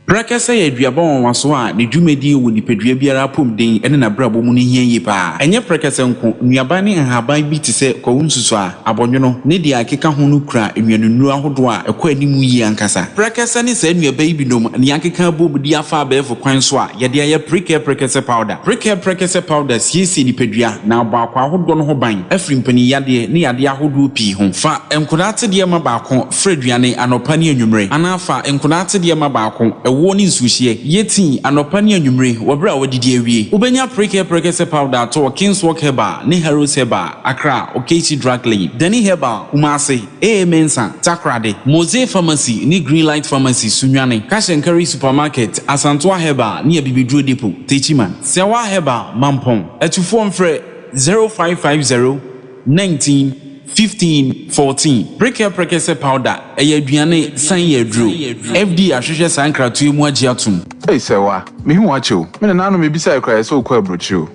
Prakasa ya duabon waso a ne dwumedi wo nipadua biara pom den ene na brabo mu ne hia yi pa enye prakasa nko nuaba ne haban bi tise kwunsusu a abonwono ne dia akeka ho no kura enwanunu ahodo a ekwa animu yi ankasa prakasa ne sa nuaba yi binom ne akeka bobudi afa abefo kwan so a ye dia prakasa powder prakasa powder siesi nipadua na abakwa ahodo no ho ban afrimpani yade ne yade ahodo pi ho fa enkodate de ma baako freduane anopa ne anwumre anafa enkodate de ma baako ɛwo ne nsuhye yɛtin anɔpa ne anwumre wɔbrɛ a wɔdidi awie wobɛnya prekese powder to Kingswalk Herbal ne Harrows Herbal Accra Okesi Drug Lane Dani Herbal Kumase Mensa Takrade Mose Pharmacy ne Greenlight Pharmacy Sunyane Cash and Carry Supermarket Asantwa Herbal ne Abibidro Depot Techiman Sewa Herbal Mampong Etufo mfrɛ 0550 19 15 14 prekese powder aduane san yadru FD ahwehwe sankratu mu agiatum Hey sewa me hu acho me na nanu me bisa ekra so kwa brochu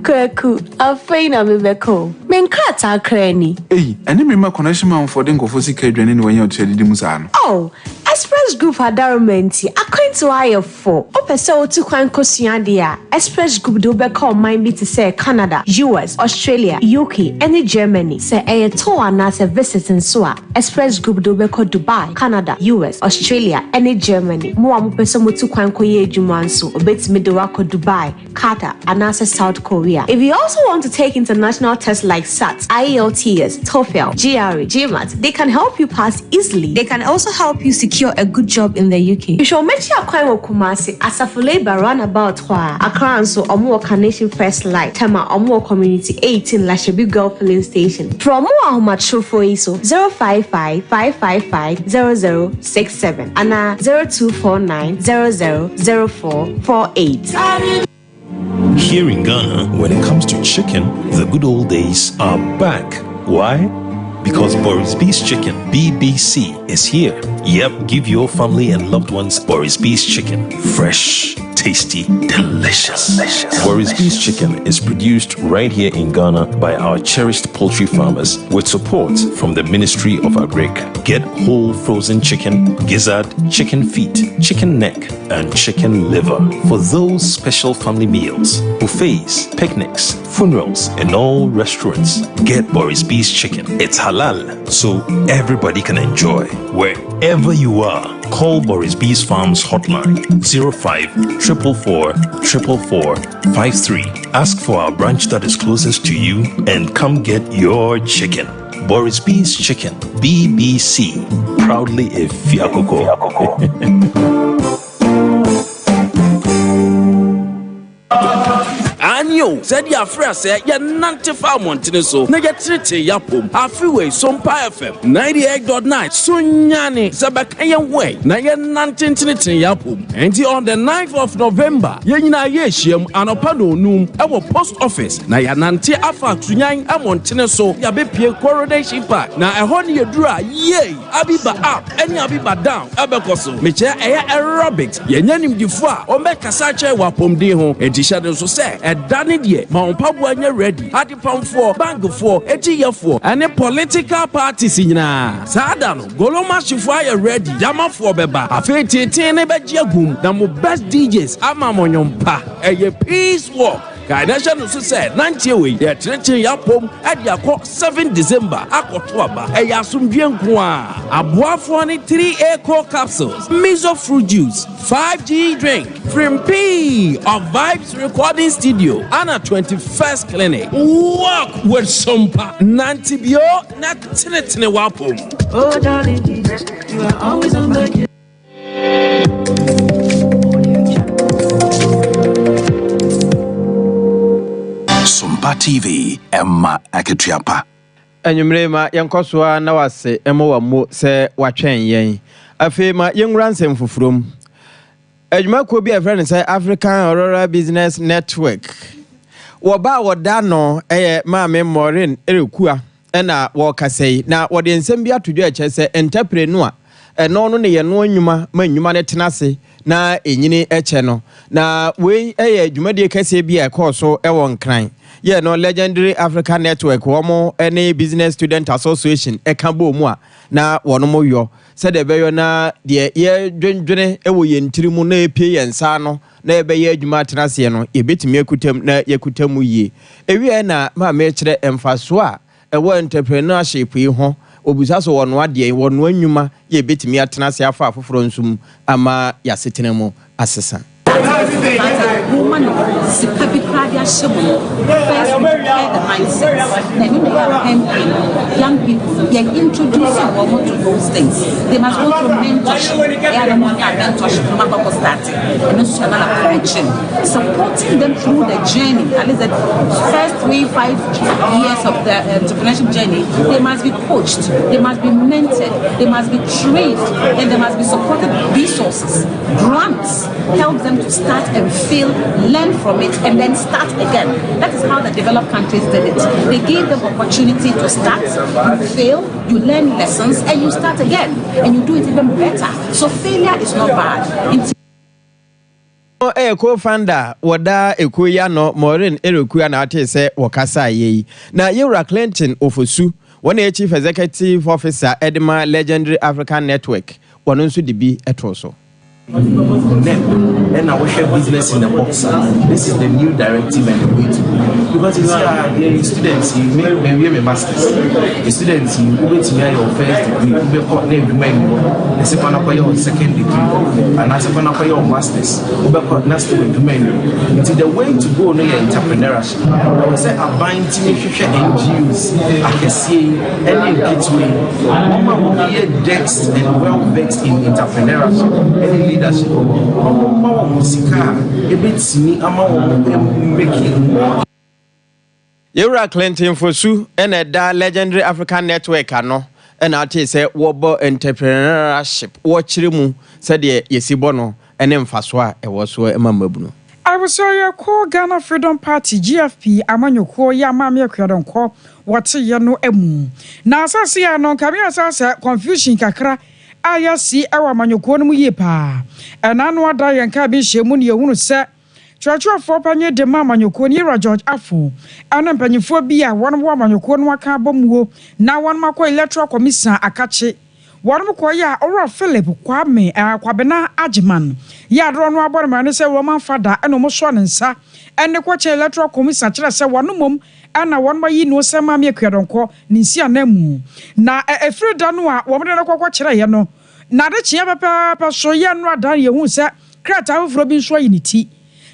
Kwaku afeina me beko men krata krani ene me ma connection man for den kofo sika aduane ne wanya otredidi mu sa no Oh Express Group Adarumenti according to IF4 opese otu kwan kosua dia Express Group do be call mind be to say Canada US Australia UK and Germany say e to ana say visiting so Express Group do be call Dubai Canada US Australia and Germany mo am pese motu kwan koye adwuma nso obetimi de wako Dubai Qatar and South Korea. If you also want to take international tests like SAT, IELTS, TOEFL, GRE, GMAT, they can help you pass easily. They can also help you secure a good job in the UK. You should make sure you Kumasi Asafo Labor roundabout Accra and so Omo Carnation First Light Tema Omo Community 18 Lashebi Girl Filling Station. From Omo Macho for ISO 055 555 0067 and 0249 000448. Here in Ghana, when it comes to chicken, the good old days are back. Why? Because Boris B's Chicken, BBC, is here. Yep, give your family and loved ones Boris B's Chicken. Fresh, tasty, delicious. Boris B's Chicken is produced right here in Ghana by our cherished poultry farmers with support from the Ministry of Agric. Get whole frozen chicken, gizzard, chicken feet, chicken neck, and chicken liver for those special family meals, buffets, picnics, funerals, and all restaurants. Get Boris B's Chicken. It's halal, so everybody can enjoy. Wherever you are, call Boris B's Farms hotline 05 444 444 53. Ask for our branch that is closest to you and come get your chicken. Boris B's Chicken, BBC, proudly a Fiakoko. Anyo, said ya friend ya nante fa montene so na ya trete ya pom afiwe Sompa FM 98.9 sunyane sabaka ya we na ya nante trete ya pom enti on the 9th of November ye nyina ye hiem anopa no num ewo post office na ya nante afa tunyan amontene so ya bepie coronation park na eho ne yedura ye abiba up eni abiba down abekoso meche eya aerobics ye nyanim difo a o mekasa che wa pomdin ho enti shade so se Danny dear, Mount Pabuanya ready, Hadi Pamfor, Bangfor, Etiyafo, and a political parties in Sadano, Goloma Shifaya ready, Yama for Beba, a fete Tenebajia boom, the best DJs, Amamonyon Pa, a peace walk. Kaidasha no said 90 way ya treche ya pom at ya 7 December akotwaba e ya sumdwen kwa aboafo ni 3A core capsules miso fruit juice 5G drink Frimp of Vibes Recording Studio and a 21st clinic walk with Sompa Nantibio na tinetine wapom. Oh darling Jesus, you are always on my Sompa TV, Emma Aketiapa. Enyumre ma yankoswa na wase emo wa mo se watwen yen. Afi ma yenwura nsem fufurom. Ejuma ko bi a friend say African Aurora Business Network. Wo ba woda no ma me Morin erekua na wo kasei na wo de nsem bi atodwo eche se entrepreneur eno no ne ye no anwuma ma anwuma ne tenase na enyini eche no na we adwumade kase bi a course won kran ye no Legendary African Network womo any Business Student Association ekabo mu a na wono mo yo se de beyo na de ye dwendwene ewo ye ntirimu na epie ye nsa no na ebe ye adwuma tenase no ye betimi ekutam na yekutamu yi ewie na ma me kire emfaso a ewo entrepreneurship yi ho obusa so wono ade wono anwuma ye betimi atenase afa afoforo nsum ama yasetenemu asesa the mindset. Then when they are helping young people, they are introducing women to those things. They must go through mentorship. They are the money and mentorship from Papa starting. And also another coaching, supporting them through the journey. At least the first 3-5 years of the entrepreneurship journey, they must be coached, they must be mentored, they must be trained, and they must be supported with resources. Grants help them to start and fail, learn from it, and then start again. That is how the developed countries did it. They gave them opportunity to start, you fail, you learn lessons, and you start again, and you do it even better. So failure is not bad. Co-founder wada ekuya no Maureen Erekuya na ate se wakasa yi na Yura Clinton Ofosu one chief executive officer Edema Legendary African Network wono nso dibi etoso. And I will share business in the box. This is the new directive and the way to go. Because it's the students, you may be a master's. The students, you go to your first degree, you may call name the second up your second degree, and as a second up your master's, you may call next to it's the way to go no entrepreneurship. I will say a bind NGOs, I can see any gateway. Mama will be vexed and well vexed in entrepreneurship. Any leadership. Yura Clinton Fosu and da Legendary African Network ano and ate say wobo entrepreneurship watchrimu said yesibono and emfaswa e woso emamabunu. I was sorry, call Ghana Freedom Party GFP amanyoko ya mamia kwadonko wati ya no emu. Na asasi ya no kamia sasa confusion kakra aya si ewa manyoko no mu yepa. Enano ada yanka bi hyemu ne yehunu se twatwafo panye de ma manyoko ni Ra George Afo. Ana mpanyifo bi a won wo manyoko no aka bomuo na won makọ electoral commission akache. Won ko ya Ora Philip Kwame Kwabena Agyeman. Ya dro no abore se Roman Father eno mo so ne nsa ene ko che electoral commission kire se won mom ana won ma yi no se ma me akwadonko ni nsi anamu na efrida no a wo mde ne kokko kire ye no na de chia papa so ye no adan ye hu se krata afro bi so yiniti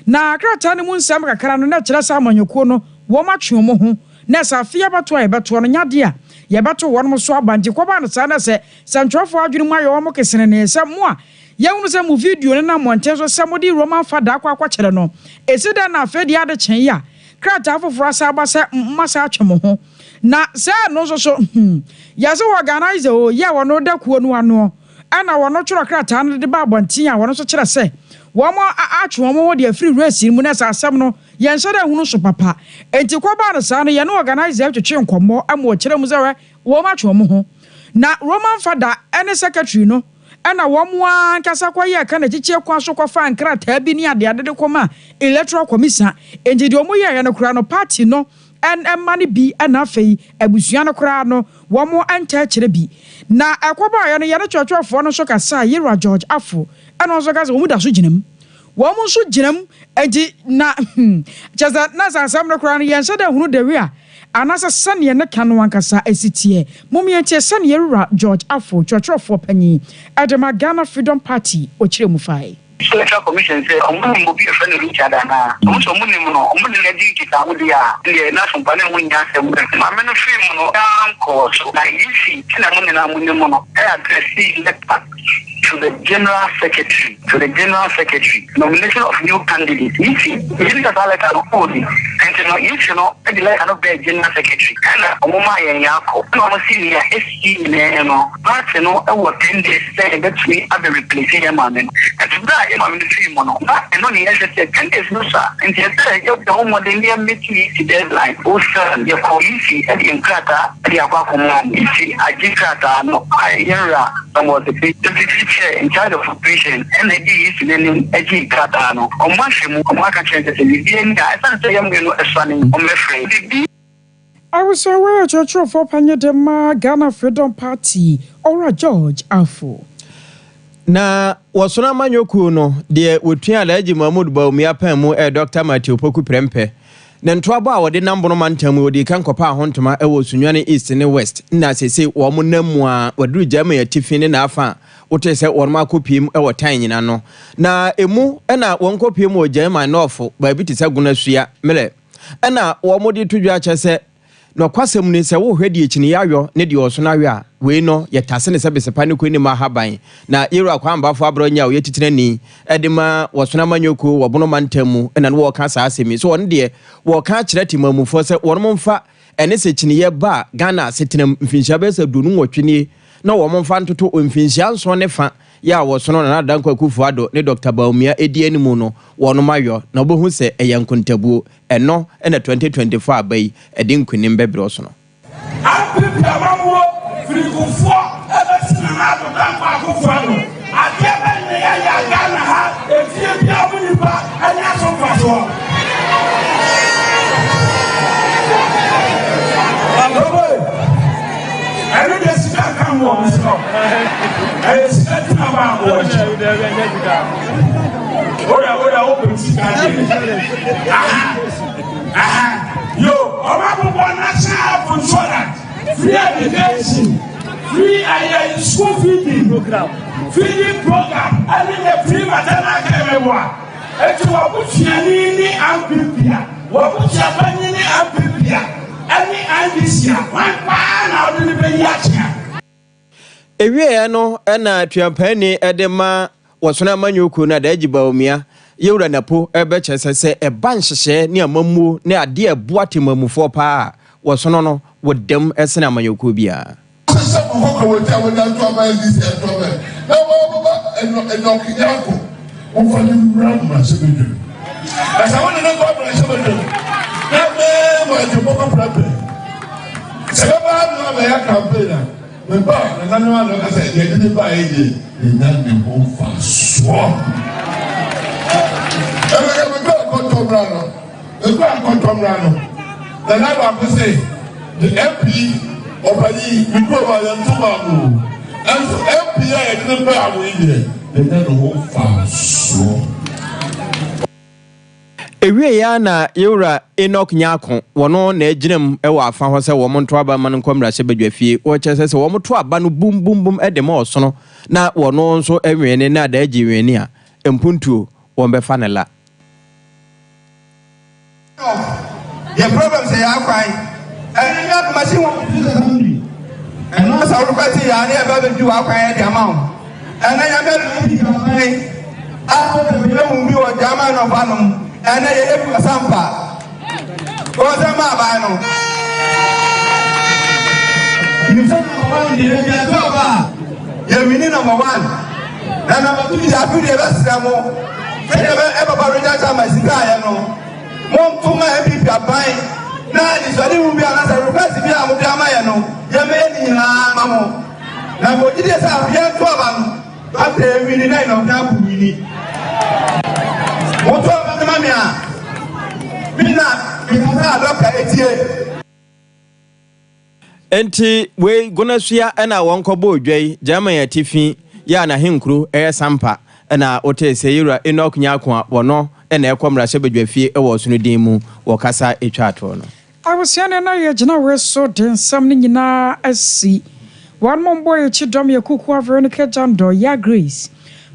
na krata ne mu nsam kakra no na kire se amanyoko no wo ma twe mo ho na sa afia bato a beto no nyade a ye beto won mo so abanje ko ba no sa na se santwofo adwene mu aye wo mo kesene ne se mo a ye hu se mu video ne na mo nten so se mo di Roman Father akwa kire no esi da na afedi ade chen ya krata afoforo asa ba se masa atwe mo ho na se no so ya se organize o ye wono da kuo no ano ana wono tworo krata no de ba abonten a wono so kire se wo mo atwe mo de free race mu na sa asem no ye nso da hunu so papa enti ko ba no sa no ye no organize atwetwe nkomo amo kire mu zewe wo ma atwe mo ho na Roman Father ene secretary no ana wo mo ankasa kwa ye ka na chiche kwa so kwa fa nkrata bi ni ade de koma electoral commission enti de omo ye no kura no party no en mani bi ana fei abusuan no kura no wo mo anta kire bi na ekoba ye no ye no twotwofo no so kasa Ra George Afo ana so kasa wo mu da so ginam wo mo so ginam enti na chaza na sa sam no kura no ye nso da hunu de wi a anasa sane ne kanu ankasa esitie momye tie sane Ra George Afo twotwofo panyi Adema Ghana Freedom Party okire mu fai Electoral Commission say omuni mo bi e fene lu chada na so omuni mo no omuni le di kita mo dia le na so bana mo nya se mo ma me no film no anko so na yisi tina mo na mo no e address electoral to the General Secretary, nomination of new candidates. You see, you can like an opponent, and you know, and the like of the General Secretary. And Omoma and Yako, no senior SC, but you know, over 10 days, say that we have the replacing a man. And to that, I'm in the 3 mono, and only as I said, 10 days, no, sir. And the home of the near meeting deadline, oh, sir, your policy, and the Enkrata, the Aquacom, you see, I did Krata, no, I hear some of the in charge of operation and the is in a Katano or Mashimu or Maka changes in the end. I say I'm going to sunning on my friend. I was aware of Church of Panyadema Ghana Freedom Party or George Afo. Na wasona manyoku no de wotua Alhaji Mahmood Bawumia Pemu Dr. Matthew Poku Prempe na ntwabo a wode nambo no mantamu wode kan kopa ahontoma ewo sunwane east ne west na sese wo mo namu a waduru jama ya tifini na afa wote se won ma kopiem ewo tan nyina no na emu na won kopiem o jama north ba bi tisa guna sua mele ɛna wɔn de to dwa kyɛ sɛ na kwasɛm ni sɛ wo hwɛ die kyini yayo ne de ɔso na hwɛ a we no yɛtase ne sɛ besepa ne ko ni ma haban na yɛwura kwambafo abro nya wo yɛtitire ni ɛde ma wɔsona manyoko wɔbono mantamu ɛna no wɔka saa asɛmi so wɔn de wɔka kyerɛ timamufo sɛ wɔn momfa ɛne sɛ kyini yɛ ba Ghana setenam mfinhyia bɛsɛ dunu wɔtwene na wɔn momfa ntoto mfinhyia nso ne fa ya wɔsono na Dankwa Kufuado ne Dr. Baumia edi animu no wɔn mayɔ na obohu sɛ ɛyɛ nkontabuo ɛno ɛna 2024 abai ɛde nkunim bɛbrɛ so no Yo, national insurance, free education, free school feeding program, and then free maternal care. It's what puts your nini and prepare, what puts your penny and prepare, any idea, one pan out of the Yacha. Ewie no na tuampani edema wɔsona manyoko na da agiba omia yewura napo ebeche sɛ ɛba nhyehyɛ ne amamuo ne ade ɛboate mamufo pa wɔsono no wodam ɛsena amanyoko bia Memba na nanu ano kasa ye didi ba eje ina me ho fa so memba kontomra no na na ba ko say the MP obani mi ko ba yan to ba mo and so MP ya didi ba awo eje ina me ho fa so ewie ya na yewura Enoch Nyako wono na eginam ewa afa ho se wo monto aba man nkomra hye badwafie wo kyese se wo moto aba no bum bum bum edema osono na wono nso enwene na da agi wene a empuntuo wo befa ne la your problem say akwan and you have machine wo and no sa wo kwati ya na e ba be du akwan e de ama wo and ya be du akwan a be mu bi wo jama no ba no and you Sompa. What's a mabano? You said you're winning number one. And number two is I put the best demo. Everybody does my cigar. One to my people are buying. Now, this one will be another request if you are Muyano. You're making Mammo. Now, what did you say? Young Twaban. But they're winning nine of them. What Mamia? Enti we gonasua na wonkobo odwai jama ya tifi ya na henkru Sampa na otese yura Enoch Nyako a wono na ekomra hye badwafie e wo sunu din mu wo kasa etwa ato no awosiane na ye gina we so den sam ni nyina asi one mon boy chi dom ye kuku Veronica Jando ya Grace